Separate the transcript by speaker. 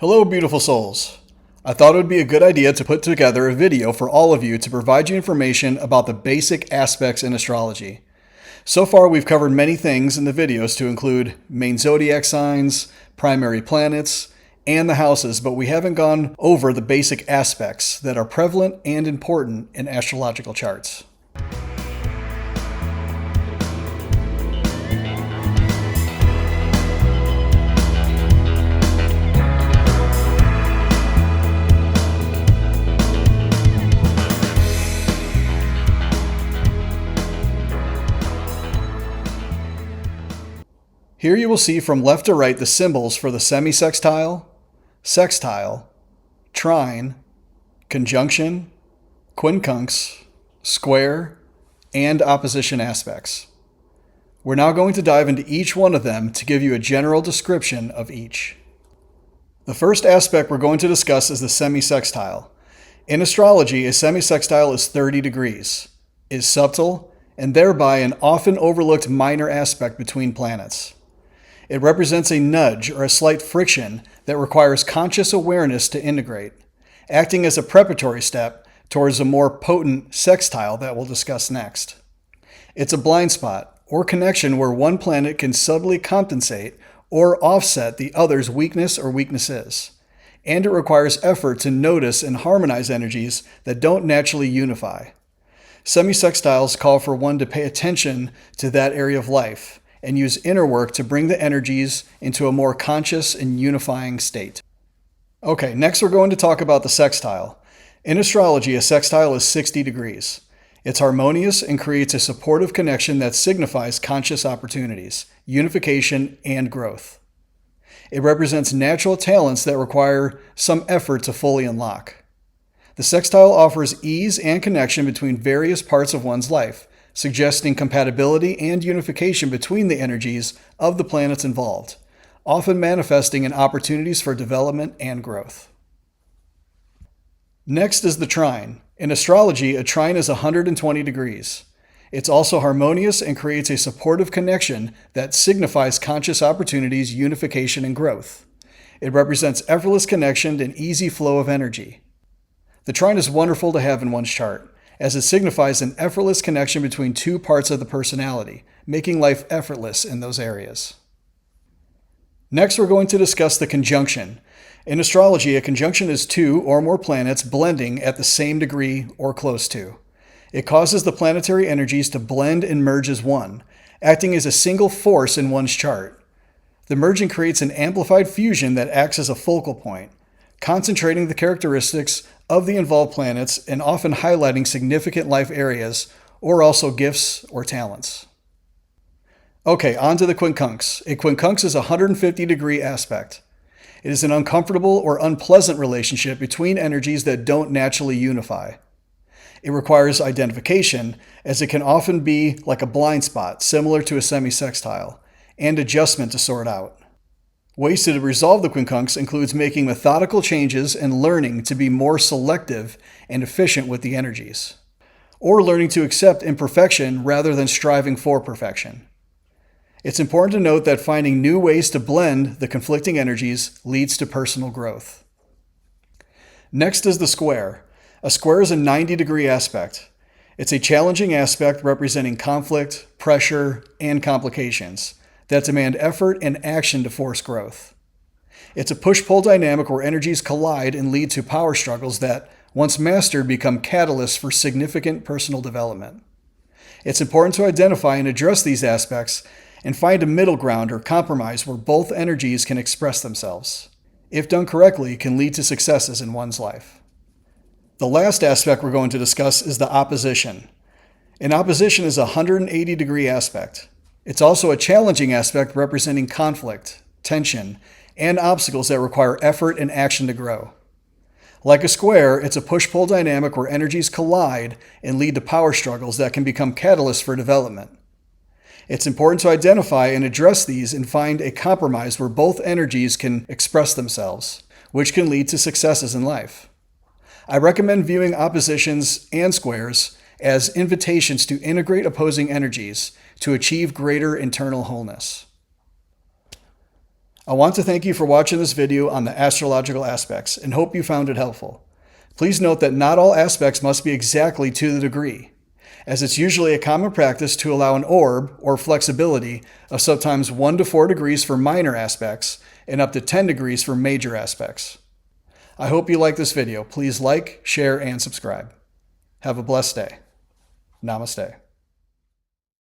Speaker 1: Hello, beautiful souls. I thought it would be a good idea to put together a video for all of you to provide you information about the basic aspects in astrology. So far, we've covered many things in the videos to include main zodiac signs, primary planets, and the houses, but we haven't gone over the basic aspects that are prevalent and important in astrological charts. Here you will see from left to right the symbols for the semi-sextile, sextile, trine, conjunction, quincunx, square, and opposition aspects. We're now going to dive into each one of them to give you a general description of each. The first aspect we're going to discuss is the semi-sextile. In astrology, a semi-sextile is 30 degrees, is subtle, and thereby an often overlooked minor aspect between planets. It represents a nudge or a slight friction that requires conscious awareness to integrate, acting as a preparatory step towards a more potent sextile that we'll discuss next. It's a blind spot or connection where one planet can subtly compensate or offset the other's weakness or weaknesses, and it requires effort to notice and harmonize energies that don't naturally unify. Semi-sextiles call for one to pay attention to that area of life and use inner work to bring the energies into a more conscious and unifying state. Okay, next we're going to talk about the sextile. In astrology, a sextile is 60 degrees. It's harmonious and creates a supportive connection that signifies conscious opportunities, unification, and growth. It represents natural talents that require some effort to fully unlock. The sextile offers ease and connection between various parts of one's life, suggesting compatibility and unification between the energies of the planets involved, often manifesting in opportunities for development and growth. Next is the trine. In astrology, a trine is 120 degrees. It's also harmonious and creates a supportive connection that signifies conscious opportunities, unification, and growth. It represents effortless connection and easy flow of energy. The trine is wonderful to have in one's chart, as it signifies an effortless connection between two parts of the personality, making life effortless in those areas. Next, we're going to discuss the conjunction. In astrology, a conjunction is two or more planets blending at the same degree or close to. It causes the planetary energies to blend and merge as one, acting as a single force in one's chart. The merging creates an amplified fusion that acts as a focal point, concentrating the characteristics of the involved planets and often highlighting significant life areas or also gifts or talents. Okay, on to the quincunx. A quincunx is a 150 degree aspect. It is an uncomfortable or unpleasant relationship between energies that don't naturally unify. It requires identification, as it can often be like a blind spot, similar to a semi-sextile, and adjustment to sort out. Ways to resolve the quincunx includes making methodical changes and learning to be more selective and efficient with the energies, or learning to accept imperfection rather than striving for perfection. It's important to note that finding new ways to blend the conflicting energies leads to personal growth. Next is the square. A square is a 90 degree aspect. It's a challenging aspect representing conflict, pressure, and complications that demand effort and action to force growth. It's a push-pull dynamic where energies collide and lead to power struggles that, once mastered, become catalysts for significant personal development. It's important to identify and address these aspects and find a middle ground or compromise where both energies can express themselves. If done correctly, can lead to successes in one's life. The last aspect we're going to discuss is the opposition. An opposition is a 180 degree aspect. It's also a challenging aspect representing conflict, tension, and obstacles that require effort and action to grow. Like a square, it's a push-pull dynamic where energies collide and lead to power struggles that can become catalysts for development. It's important to identify and address these and find a compromise where both energies can express themselves, which can lead to successes in life. I recommend viewing oppositions and squares as invitations to integrate opposing energies to achieve greater internal wholeness. I want to thank you for watching this video on the astrological aspects and hope you found it helpful. Please note that not all aspects must be exactly to the degree, as it's usually a common practice to allow an orb, or flexibility, of sometimes 1 to 4 degrees for minor aspects and up to 10 degrees for major aspects. I hope you like this video. Please like, share, and subscribe. Have a blessed day. Namaste.